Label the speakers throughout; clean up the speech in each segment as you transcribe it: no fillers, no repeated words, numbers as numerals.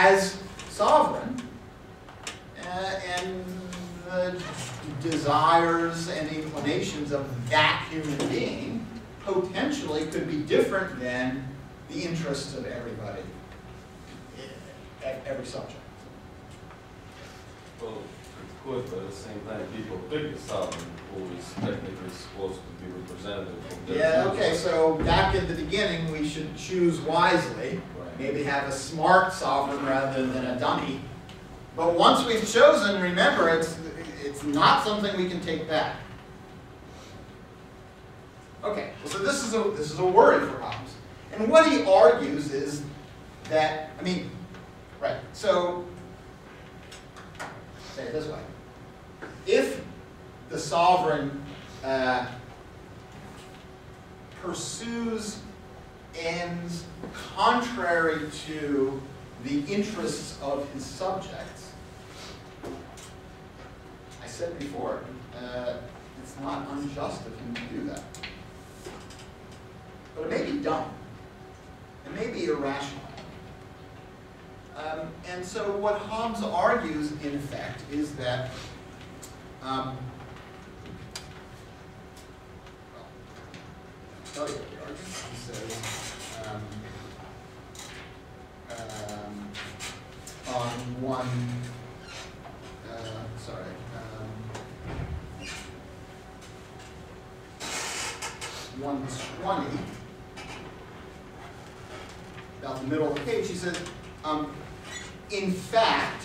Speaker 1: as sovereign, and the desires and inclinations of that human being potentially could be different than the interests of everybody, every subject.
Speaker 2: Well, it could, but at the same time, people pick the sovereign who is technically supposed to be representative of their
Speaker 1: Yeah,
Speaker 2: views.
Speaker 1: okay, so back in the beginning, we should choose wisely.
Speaker 2: Right.
Speaker 1: Maybe have a smart sovereign rather than a dummy. But once we've chosen, remember, it's not something we can take back. Okay, so this is a worry for Hobbes. And what he argues is that, right, so, say it this way. If the sovereign pursues ends contrary to the interests of his subjects, I said before, it's not unjust of him to do that. But it may be dumb. It may be irrational. And so what Hobbes argues, in effect, is that I'll tell you what he argues. He says, on 120, about the middle of the page, he says, in fact,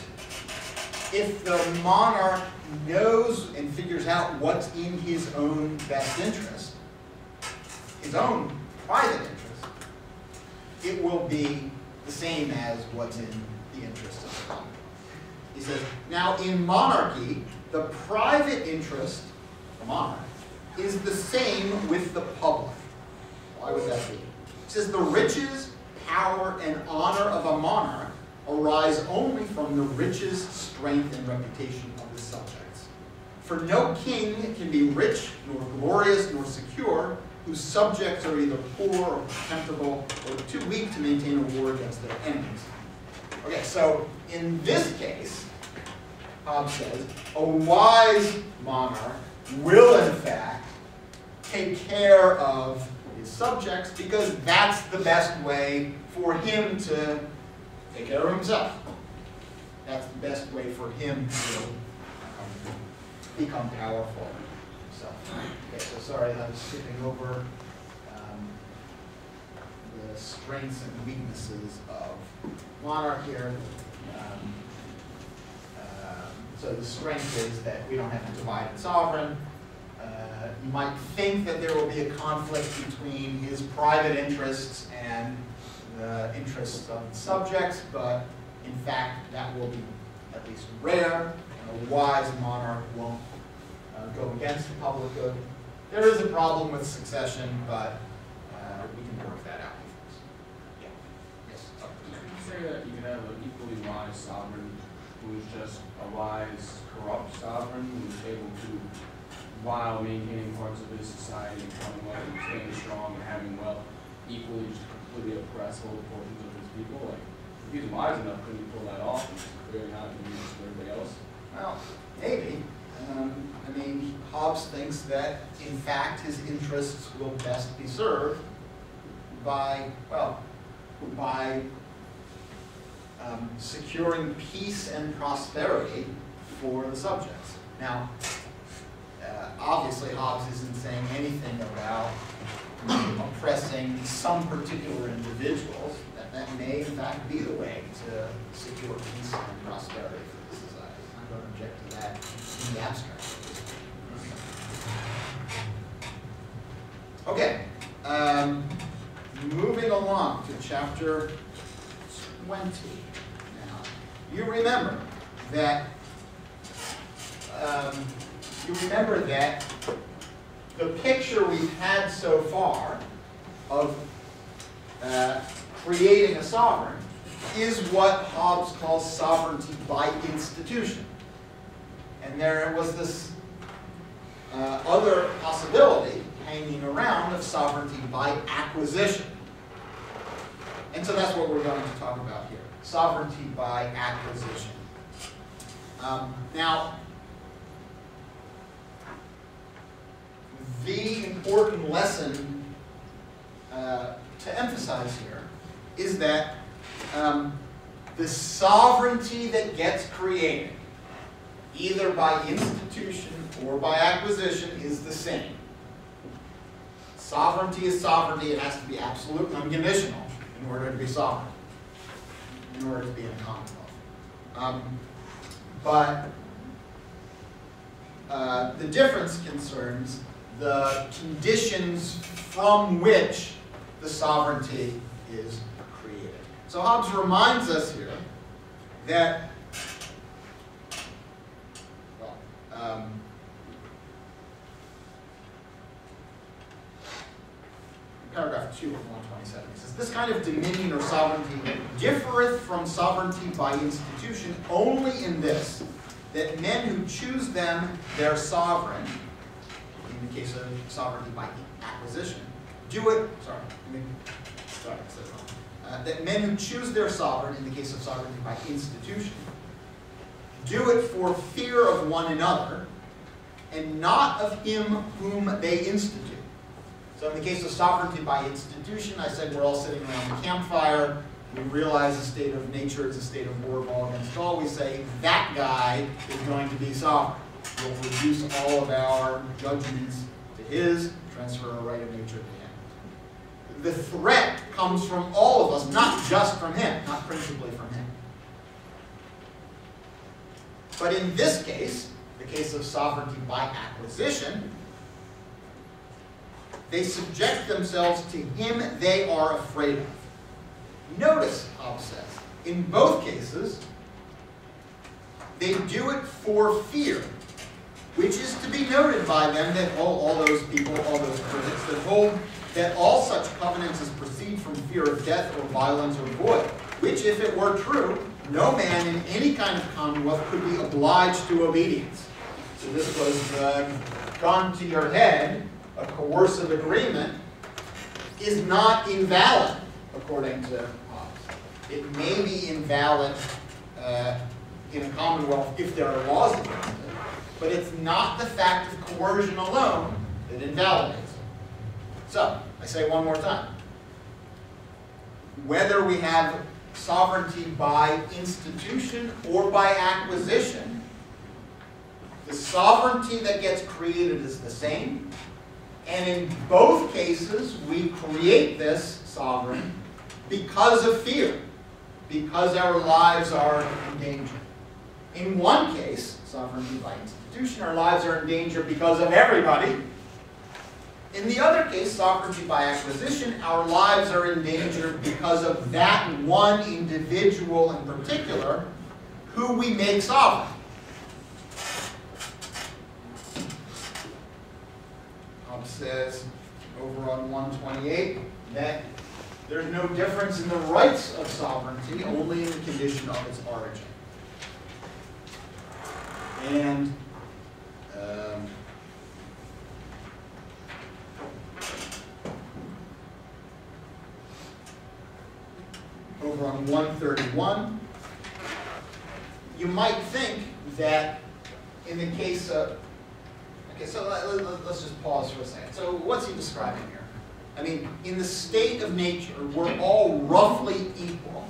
Speaker 1: if the monarch knows and figures out what's in his own best interest, his own private interest, it will be the same as what's in the interest of the Commonwealth. He says, now in monarchy, the private interest of the monarch is the same with the public. Why would that be? He says the riches, power, and honor of a monarch arise only from the riches, strength, and reputation of his subjects. For no king can be rich, nor glorious, nor secure, whose subjects are either poor or contemptible, or too weak to maintain a war against their enemies. Okay, so in this case, Hobbes says, a wise monarch will in fact take care of his subjects because that's the best way for him to take care of himself. That's the best way for him to become powerful himself. Okay, so sorry, I was skipping over the strengths and weaknesses of monarch here. So the strength is that we don't have a divided sovereign. You might think that there will be a conflict between his private interests and the interests of the subjects, but in fact that will be at least rare, and a wise monarch won't go against the public good. There is a problem with succession, but we can work that out. Yeah. Yes.
Speaker 3: Would you say that you can have an equally wise sovereign who is just a wise, corrupt sovereign who is able to, while maintaining parts of his society and Commonwealth and staying strong and having wealth, equally just completely oppress whole portions of his people? Like, if he's wise enough, couldn't he pull that off? He's clearly not going to use for everybody else.
Speaker 1: Well, maybe. Hobbes thinks that, in fact, his interests will best be served by, securing peace and prosperity for the subjects. Now, obviously, Hobbes isn't saying anything about oppressing some particular individuals. That may, in fact, be the way to secure peace and prosperity for the society. I'm going to object to that in the abstract. Okay, moving along to chapter 20. Now, you remember that the picture we've had so far of creating a sovereign is what Hobbes calls sovereignty by institution. And there was this other possibility hanging around of sovereignty by acquisition. And so that's what we're going to talk about here. sovereignty by acquisition. Now, the important lesson to emphasize here is that the sovereignty that gets created, either by institution or by acquisition, is the same. Sovereignty is sovereignty. It has to be absolute and unconditional in order to be sovereign, in order to be in a commonwealth. But the difference concerns the conditions from which the sovereignty is created. So Hobbes reminds us here that, well, paragraph 2 of 127, he says, this kind of dominion or sovereignty differeth from sovereignty by institution only in this, that men who choose them their sovereign, in the case of sovereignty by acquisition, do it, that men who choose their sovereign, in the case of sovereignty by institution, do it for fear of one another, and not of him whom they institute. So in the case of sovereignty by institution, I said we're all sitting around the campfire, we realize the state of nature is a state of war of all against all, we say that guy is going to be sovereign. We'll reduce all of our judgments to his, transfer our right of nature to him. The threat comes from all of us, not just from him, not principally from him. But in this case, the case of sovereignty by acquisition, they subject themselves to him they are afraid of. Notice, Hobbes says, in both cases, they do it for fear, which is to be noted by them that all those people, all those critics, that hold that all such covenants as proceed from fear of death or violence or void, which, if it were true, no man in any kind of commonwealth could be obliged to obedience. So this was gun to your head, a coercive agreement, is not invalid, according to Hobbes. It may be invalid in a commonwealth if there are laws against it, but it's not the fact of coercion alone that invalidates it. So, I say one more time. Whether we have sovereignty by institution or by acquisition, the sovereignty that gets created is the same, and in both cases we create this sovereign because of fear, because our lives are in danger. In one case, sovereignty by institution, our lives are in danger because of everybody. In the other case, sovereignty by acquisition, our lives are in danger because of that one individual in particular who we make sovereign. Hobbes says over on 128 that there's no difference in the rights of sovereignty, only in the condition of its origin. And over on 131, you might think that in the case of, okay, so let's just pause for a second. So what's he describing here? I mean, in the state of nature, we're all roughly equal.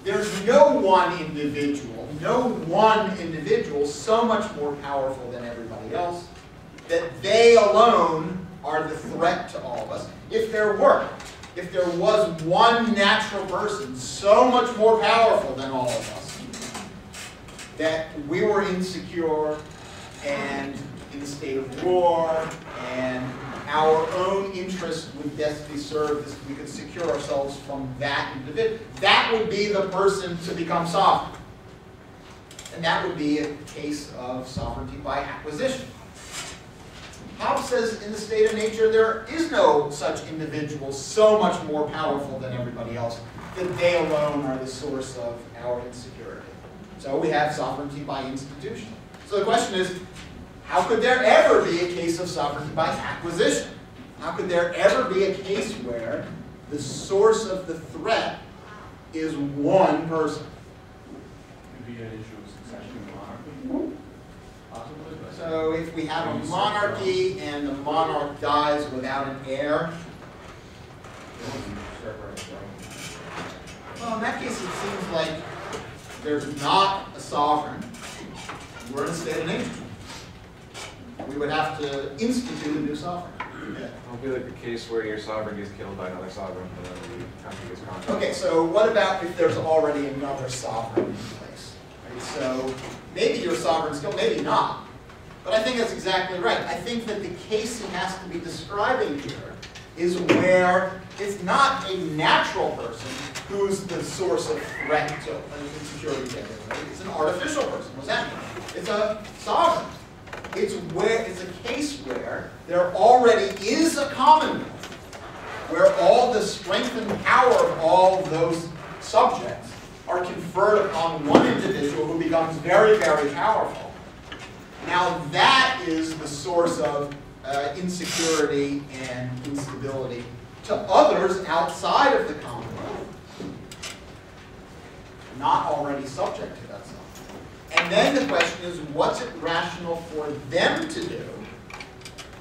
Speaker 1: There's no one individual so much more powerful than everybody else that they alone are the threat to all of us. If there was one natural person so much more powerful than all of us, that we were insecure and in a state of war, and our own interests would best be served as we could secure ourselves from that individual, that would be the person to become sovereign. And that would be a case of sovereignty by acquisition. Hobbes says in the state of nature there is no such individual so much more powerful than everybody else that they alone are the source of our insecurity. So we have sovereignty by institution. So the question is, how could there ever be a case of sovereignty by acquisition? How could there ever be a case where the source of the threat is one person.
Speaker 3: Could be an issue of succession in monarchy, possibly. But
Speaker 1: So if we have a monarchy and the monarch dies without an heir, well, in that case, it seems like there's not a sovereign. We're in a state of nature. We would have to institute a new sovereign. Yeah.
Speaker 4: It'll be like the case where your sovereign gets killed by another sovereign and then the country gets conquered.
Speaker 1: Okay, so what about if there's already another sovereign in place? Right? So maybe your sovereign's killed, maybe not. But I think that's exactly right. I think that the case he has to be describing here is where it's not a natural person who's the source of threat to an insecurity to everybody. It's an artificial person. What's that mean? It's a sovereign. It's a case where there already is a commonwealth, where all the strength and power of all those subjects are conferred upon one individual who becomes very, very powerful. Now that is the source of insecurity and instability to others outside of the Commonwealth, not already subject to that sovereign. And then the question is, what's it rational for them to do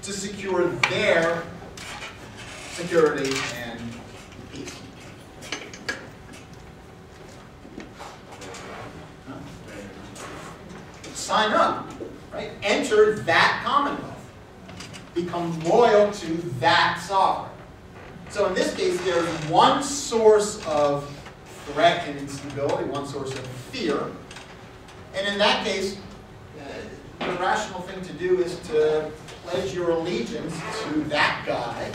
Speaker 1: to secure their security and peace? Huh? Sign up, right? Enter that Commonwealth. Become loyal to that sovereign. So in this case, there's one source of threat and instability, one source of fear. And in that case, the rational thing to do is to pledge your allegiance to that guy,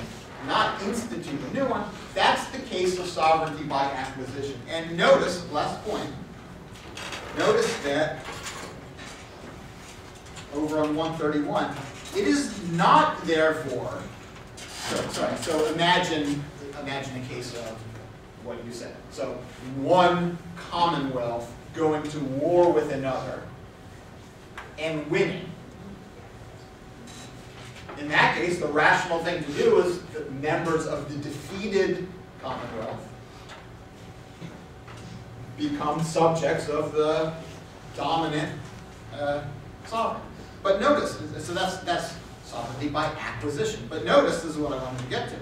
Speaker 1: not institute a new one. That's the case of sovereignty by acquisition. And notice, last point, notice that over on 131, it is not therefore, so imagine a case of what you said. So one commonwealth going to war with another and winning. In that case, the rational thing to do is the members of the defeated commonwealth become subjects of the dominant sovereign. But notice, so that's sovereignty by acquisition. But notice, this is what I wanted to get to.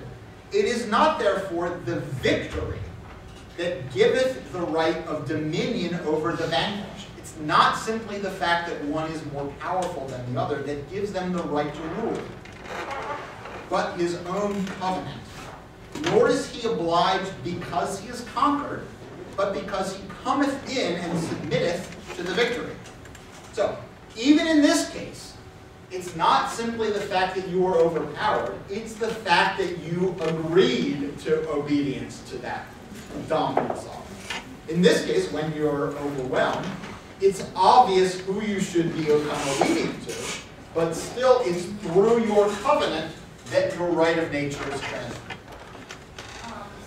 Speaker 1: It is not therefore the victory that giveth the right of dominion over the vanquished. It's not simply the fact that one is more powerful than the other that gives them the right to rule, but his own covenant. Nor is he obliged because he is conquered, but because he cometh in and submitteth to the victory. So, even in this case, it's not simply the fact that you are overpowered, it's the fact that you agreed to obedience to that dominant sovereign. In this case, when you're overwhelmed, it's obvious who you should become obedient to, but still it's through your covenant that your right of nature is transferred.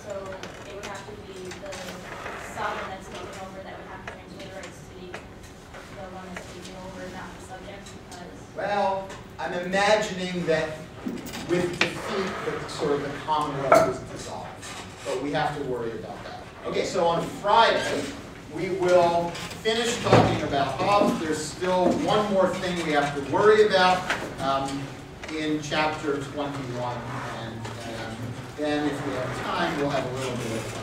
Speaker 5: So it would have to be the sovereign that's taken over that would have to transfer the rights to the one that's taken over, not the subject, because...
Speaker 1: Well, I'm imagining that with defeat, that sort of the Commonwealth was dissolved. But we have to worry about that. Okay, so on Friday, we will finish talking about Hobbes. There's still one more thing we have to worry about in chapter 21. And then if we have time, we'll have a little bit of fun.